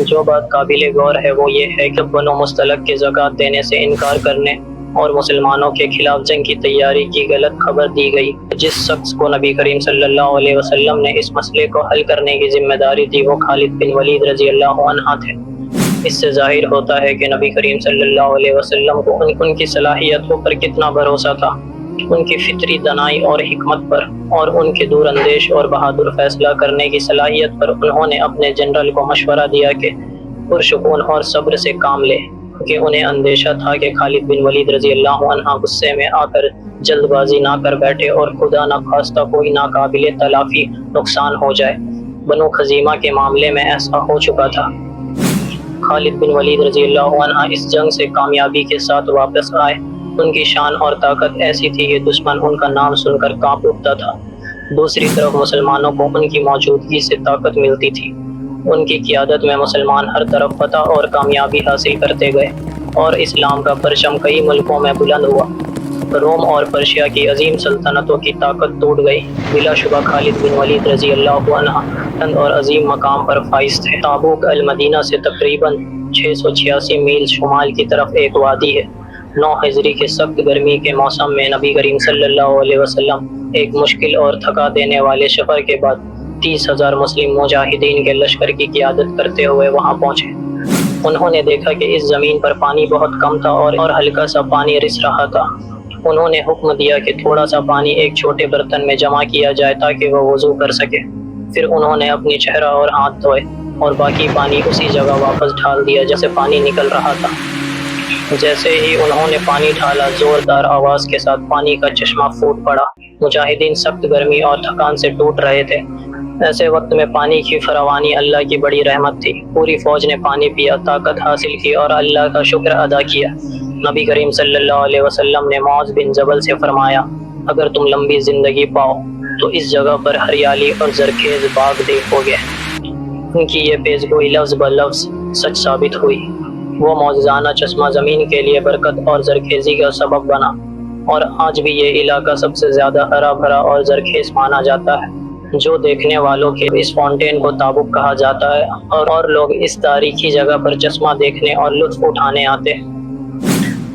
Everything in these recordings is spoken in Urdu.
جو بات قابل غور ہے وہ یہ ہے کہ بنو مستلق کے زکوٰۃ دینے سے انکار کرنے اور مسلمانوں کے خلاف جنگ کی تیاری کی غلط خبر دی گئی۔ جس شخص کو نبی کریم صلی اللہ علیہ وسلم نے اس مسئلے کو حل کرنے کی ذمہ داری دی وہ خالد بن ولید رضی اللہ عنہ تھے۔ اس سے ظاہر ہوتا ہے کہ نبی کریم صلی اللہ علیہ وسلم کو ان کی صلاحیتوں پر کتنا بھروسہ تھا، ان کی فطری دانائی اور حکمت پر، اور ان کے دور اندیش اور بہادر فیصلہ کرنے کی صلاحیت پر۔ انہوں نے اپنے جنرل کو مشورہ دیا کہ پرسکون اور صبر سے کام لے، کیونکہ انہیں اندیشہ تھا کہ خالد بن ولید رضی اللہ عنہ غصے میں آ کر جلد بازی نہ کر بیٹھے اور خدا نخواستہ کوئی ناقابل تلافی نقصان ہو جائے۔ بنو خزیمہ کے معاملے میں ایسا ہو چکا تھا۔ خالد بن ولید رضی اللہ عنہ اس جنگ سے کامیابی کے ساتھ واپس آئے۔ ان کی شان اور طاقت ایسی تھی کہ دشمن ان کا نام سن کر کانپ اٹھتا تھا۔ دوسری طرف مسلمانوں کو ان کی موجودگی سے طاقت ملتی تھی۔ ان کی قیادت میں مسلمان ہر طرف فتح اور کامیابی حاصل کرتے گئے اور اسلام کا پرچم کئی ملکوں میں بلند ہوا۔ روم اور پرشیا کی عظیم سلطنتوں کی طاقت ٹوٹ گئی۔ بلا شبہ خالد بن ولید رضی اللہ عنہ بلند اور عظیم مقام پر فائز تھے۔ تابوک المدینہ سے تقریباً 686 میل شمال کی طرف ایک وادی ہے۔ 9 ہجری کے سخت گرمی کے موسم میں نبی کریم صلی اللہ علیہ وسلم ایک مشکل اور تھکا دینے والے سفر کے بعد 30,000 مسلم مجاہدین کے لشکر کی قیادت کرتے ہوئے وہاں پہنچے۔ انہوں نے دیکھا کہ اس زمین پر پانی بہت کم تھا اور ہلکا سا پانی رس رہا تھا۔ انہوں نے حکم دیا کہ تھوڑا سا پانی ایک چھوٹے برتن میں جمع کیا جائے تاکہ وہ وضو کر سکے۔ پھر انہوں نے اپنی چہرہ اور ہاتھ دھوئے اور باقی پانی اسی جگہ واپس ڈال دیا جہاں سے پانی نکل رہا تھا۔ جیسے ہی انہوں نے پانی ڈالا، زوردار آواز کے ساتھ پانی کا چشمہ پھوٹ پڑا۔ مجاہدین سخت گرمی اور تھکان سے ٹوٹ رہے تھے۔ ایسے وقت میں پانی کی فراوانی اللہ کی بڑی رحمت تھی۔ پوری فوج نے پانی پیا، طاقت حاصل کی اور اللہ کا شکر ادا کیا۔ نبی کریم صلی اللہ علیہ وسلم نے معاذ بن جبل سے فرمایا، اگر تم لمبی زندگی پاؤ تو اس جگہ پر ہریالی اور زرخیز باغ دیکھو گے۔ ان کی یہ پیشگوئی لفظ بلفظ سچ ثابت ہوئی۔ وہ معجزانہ چشمہ زمین کے لیے برکت اور زرخیزی کا سبب بنا، اور آج بھی یہ علاقہ سب سے زیادہ ہرا بھرا اور زرخیز مانا جاتا ہے۔ جو دیکھنے والوں کے اس فاؤنٹین کو تابوک کہا جاتا ہے اور لوگ اس تاریخی جگہ پر چشمہ دیکھنے اور لطف اٹھانے آتے ہیں۔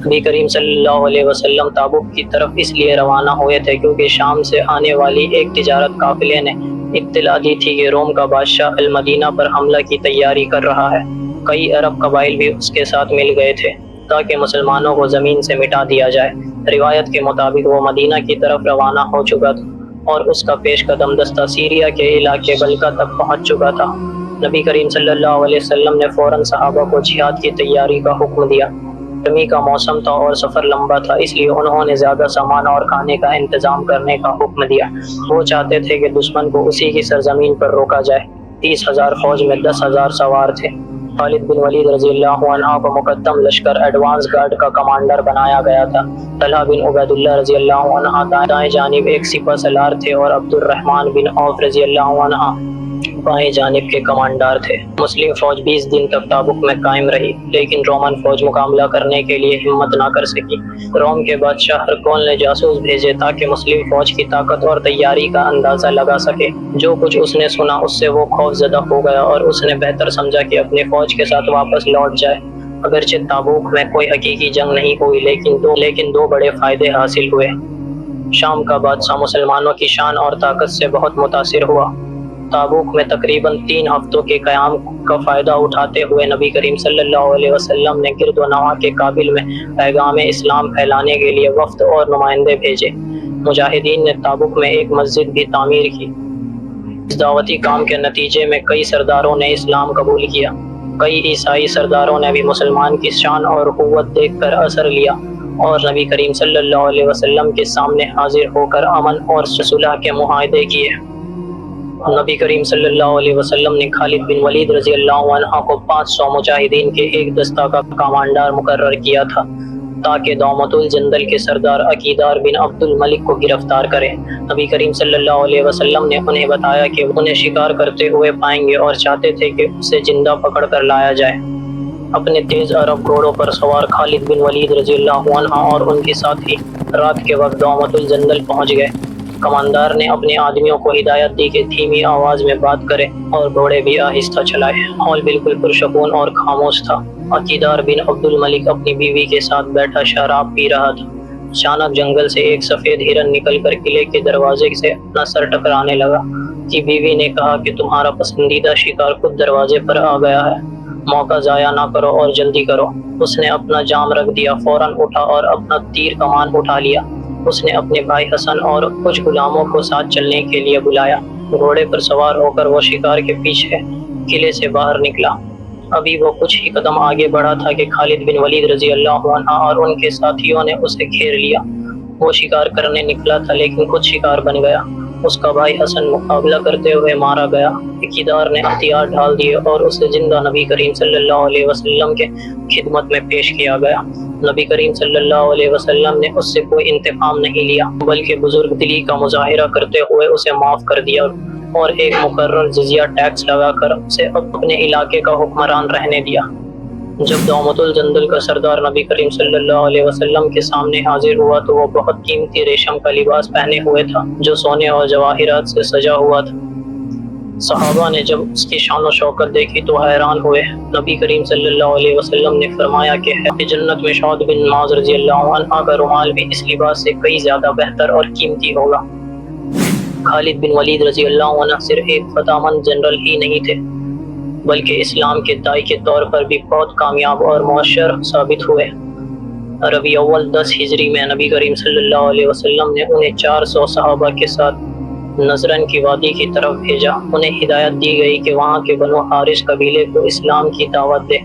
نبی کریم صلی اللہ علیہ وسلم تابوک کی طرف اس لیے روانہ ہوئے تھے کیونکہ شام سے آنے والی ایک تجارت قافلے نے اطلاع دی تھی کہ روم کا بادشاہ المدینہ پر حملہ کی تیاری کر رہا ہے۔ کئی عرب قبائل بھی اس کے ساتھ مل گئے تھے تاکہ مسلمانوں کو زمین سے مٹا دیا جائے۔ روایت کے مطابق وہ مدینہ کی طرف روانہ ہو چکا تھا اور اس کا پیش قدم دستہ سیریا کے علاقے بلقا تک پہنچ چکا تھا۔ نبی کریم صلی اللہ علیہ وسلم نے فوراً صحابہ کو جہاد کی تیاری کا حکم دیا۔ گرمی کا موسم تھا اور سفر لمبا تھا، اس لیے انہوں نے زیادہ سامان اور کھانے کا انتظام کرنے کا حکم دیا۔ وہ چاہتے تھے کہ دشمن کو اسی کی سرزمین پر روکا جائے۔ 30,000 فوج میں 10,000 سوار تھے۔ خالد بن ولید رضی اللہ عنہ کو مقدم لشکر ایڈوانس گارڈ کا کمانڈر بنایا گیا تھا۔ طلحہ بن عبید اللہ رضی اللہ عنہ دائیں جانب ایک سپہ سالار تھے اور عبد الرحمن بن عوف رضی اللہ عنہ بائیں جانب کے کمانڈر تھے۔ مسلم فوج 20 دن تک تابوک میں قائم رہی، لیکن رومن فوج مقابلہ کرنے کے لیے ہمت نہ کر سکی۔ روم کے بادشاہ ہرقول نے جاسوس بھیجے تاکہ مسلم فوج کی طاقت اور تیاری کا اندازہ لگا سکے۔ جو کچھ اس نے سنا اس سے وہ خوف زدہ ہو گیا اور اس نے بہتر سمجھا کہ اپنی فوج کے ساتھ واپس لوٹ جائے۔ اگرچہ تابوک میں کوئی حقیقی جنگ نہیں ہوئی، لیکن دو بڑے فائدے حاصل ہوئے۔ شام کا بادشاہ مسلمانوں کی شان اور طاقت سے بہت متاثر ہوا۔ تابوک میں تقریباً 3 ہفتوں کے قیام کا فائدہ اٹھاتے ہوئے نبی کریم صلی اللہ علیہ وسلم نے گرد و نواح کے قابل میں پیغام اسلام پھیلانے کے لیے وفد اور نمائندے بھیجے۔ مجاہدین نے تابوک میں ایک مسجد بھی تعمیر کی۔ اس دعوتی کام کے نتیجے میں کئی سرداروں نے اسلام قبول کیا۔ کئی عیسائی سرداروں نے بھی مسلمان کی شان اور قوت دیکھ کر اثر لیا اور نبی کریم صلی اللہ علیہ وسلم کے سامنے حاضر ہو کر امن اور صلح کے معاہدے کیے۔ نبی کریم صلی اللہ علیہ وسلم نے خالد بن ولید رضی اللہ عنہ کو 500 مجاہدین کے ایک دستہ کا کمانڈر مقرر کیا تھا تاکہ دومت الجندل کے سردار عقیدار بن عبد الملک کو گرفتار کرے۔ نبی کریم صلی اللہ علیہ وسلم نے انہیں بتایا کہ انہیں شکار کرتے ہوئے پائیں گے اور چاہتے تھے کہ اسے زندہ پکڑ کر لایا جائے۔ اپنے تیز عرب گھوڑوں پر سوار خالد بن ولید رضی اللہ عنہ اور ان کے ساتھی رات کے وقت دومت الجندل پہنچ گئے۔ کماندار نے اپنے آدمیوں کو ہدایت دی کہ دھیمی آواز میں بات کرے اور گھوڑے بھی آہستہ چلائے۔ ماحول بالکل پرسکون اور خاموش تھا۔ عقیدار بن عبد الملک اپنی بیوی کے ساتھ بیٹھا شراب پی رہا تھا۔ اچانک جنگل سے ایک سفید ہرن نکل کر قلعے کے دروازے سے اپنا سر ٹکرانے لگا۔ کی بیوی نے کہا کہ تمہارا پسندیدہ شکار خود دروازے پر آ گیا ہے، موقع ضائع نہ کرو اور جلدی کرو۔ اس نے اپنا جام رکھ دیا، فوراً اٹھا اور اپنا تیر کمان اٹھا لیا۔ اس نے اپنے بھائی حسن اور کچھ غلاموں کو ساتھ چلنے کے لیے بلایا۔ گھوڑے پر سوار ہو کر وہ شکار کے پیچھے قلعے سے باہر نکلا۔ ابھی وہ کچھ ہی قدم آگے بڑھا تھا کہ خالد بن ولید رضی اللہ عنہ اور ان کے ساتھیوں نے اسے گھیر لیا۔ وہ شکار کرنے نکلا تھا لیکن خود شکار بن گیا۔ اس کا بھائی حسن مقابلہ کرتے ہوئے مارا گیا۔ عقیدار نے ہتھیار ڈال دیے اور اسے زندہ نبی کریم صلی اللہ علیہ وسلم کے خدمت میں پیش کیا گیا۔ نبی کریم صلی اللہ علیہ وسلم نے اس سے کوئی انتقام نہیں لیا بلکہ بزرگ دلی کا مظاہرہ کرتے ہوئے اسے معاف کر دیا اور ایک مقرر جزیہ ٹیکس لگا کر اسے اپنے علاقے کا حکمران رہنے دیا۔ جب دومت الجندل کا سردار نبی کریم صلی اللہ علیہ وسلم کے سامنے حاضر ہوا تو وہ بہت قیمتی ریشم کا لباس پہنے ہوئے تھا جو سونے اور جواہرات سے سجا ہوا تھا۔ صحابہ نے جب اس کی شان و شوکت دیکھی تو حیران ہوئے۔ نبی کریم صلی اللہ علیہ وسلم نے فرمایا کہ جنت میں سعد بن معاذ رضی اللہ عنہ کا رومال بھی اس لباس سے کئی زیادہ بہتر اور قیمتی ہوگا۔ خالد بن ولید رضی اللہ عنہ صرف ایک فتح مند جنرل ہی نہیں تھے بلکہ اسلام کے داعی کے طور پر بھی بہت کامیاب اور مؤثر ثابت ہوئے۔ ربیع اول 10 ہجری میں نبی کریم صلی اللہ علیہ وسلم نے انہیں 400 صحابہ کے ساتھ نجران کی وادی کی طرف بھیجا۔ انہیں ہدایت دی گئی کہ وہاں کے بنو حارث قبیلے کو اسلام کی دعوت دے۔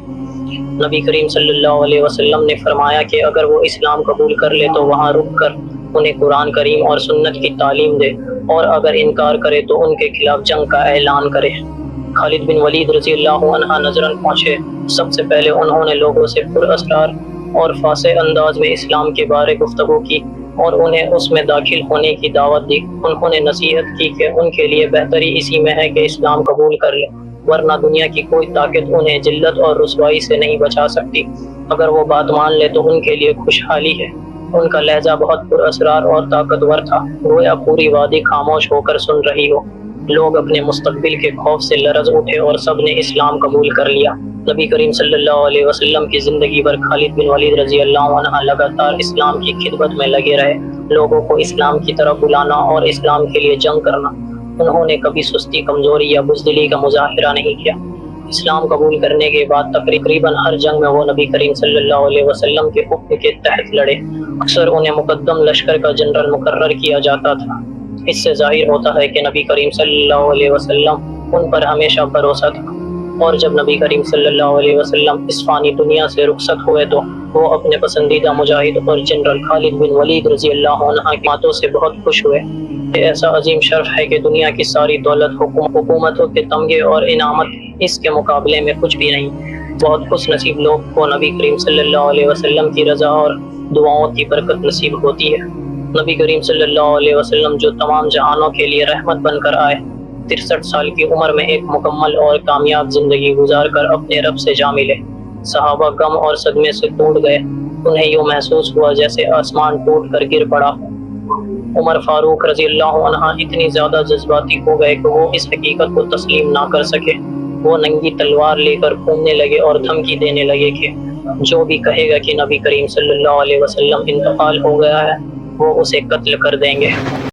نبی کریم صلی اللہ علیہ وسلم نے فرمایا کہ اگر وہ اسلام قبول کر لے تو وہاں رک کر انہیں قرآن کریم اور سنت کی تعلیم دے، اور اگر انکار کرے تو ان کے خلاف جنگ کا اعلان کرے۔ خالد بن ولید رضی اللہ عنہ نجران پہنچے۔ سب سے پہلے انہوں نے لوگوں سے پر اسرار اور فصیح انداز میں اسلام کے بارے گفتگو کی اور انہیں اس میں داخل ہونے کی دعوت دی۔ انہوں نے نصیحت کی کہ ان کے لیے بہتری اسی میں ہے کہ اسلام قبول کر لیں، ورنہ دنیا کی کوئی طاقت انہیں ذلت اور رسوائی سے نہیں بچا سکتی۔ اگر وہ بات مان لے تو ان کے لیے خوشحالی ہے۔ ان کا لہجہ بہت پر اسرار اور طاقتور تھا، گویا پوری وادی خاموش ہو کر سن رہی ہو۔ لوگ اپنے مستقبل کے خوف سے لرز اٹھے اور سب نے اسلام قبول کر لیا۔ نبی کریم صلی اللہ علیہ وسلم کی زندگی بھر خالد بن ولید رضی اللہ عنہ لگاتار اسلام کی خدمت میں لگے رہے، لوگوں کو اسلام کی طرف بلانا اور اسلام کے لیے جنگ کرنا۔ انہوں نے کبھی سستی، کمزوری یا بزدلی کا مظاہرہ نہیں کیا۔ اسلام قبول کرنے کے بعد تقریباً ہر جنگ میں وہ نبی کریم صلی اللہ علیہ وسلم کے حکم کے تحت لڑے۔ اکثر انہیں مقدم لشکر کا جنرل مقرر کیا جاتا تھا۔ اس سے ظاہر ہوتا ہے کہ نبی کریم صلی اللہ علیہ وسلم ان پر ہمیشہ بھروسہ تھا، اور جب نبی کریم صلی اللہ علیہ وسلم اس فانی دنیا سے رخصت ہوئے تو وہ اپنے پسندیدہ مجاہد اور جنرل خالد بن ولید رضی اللہ عنہ کی باتوں سے بہت خوش ہوئے۔ یہ ایسا عظیم شرف ہے کہ دنیا کی ساری دولت، حکومتوں کے تمغے اور انعامات اس کے مقابلے میں کچھ بھی نہیں۔ بہت خوش نصیب لوگ کو نبی کریم صلی اللہ علیہ وسلم کی رضا اور دعاؤں کی برکت نصیب ہوتی ہے۔ نبی کریم صلی اللہ علیہ وسلم جو تمام جہانوں کے لیے رحمت بن کر آئے، 63 سال کی عمر میں ایک مکمل اور کامیاب زندگی گزار کر اپنے رب سے جا ملے۔ صحابہ غم اور صدمے سے ٹوٹ گئے، انہیں یوں محسوس ہوا جیسے آسمان ٹوٹ کر گر پڑا۔ عمر فاروق رضی اللہ عنہ اتنی زیادہ جذباتی ہو گئے کہ وہ اس حقیقت کو تسلیم نہ کر سکے۔ وہ ننگی تلوار لے کر گھومنے لگے اور دھمکی دینے لگے کہ جو بھی کہے گا کہ نبی کریم صلی اللہ علیہ وسلم انتقال ہو گیا ہے وہ اسے قتل کر دیں گے۔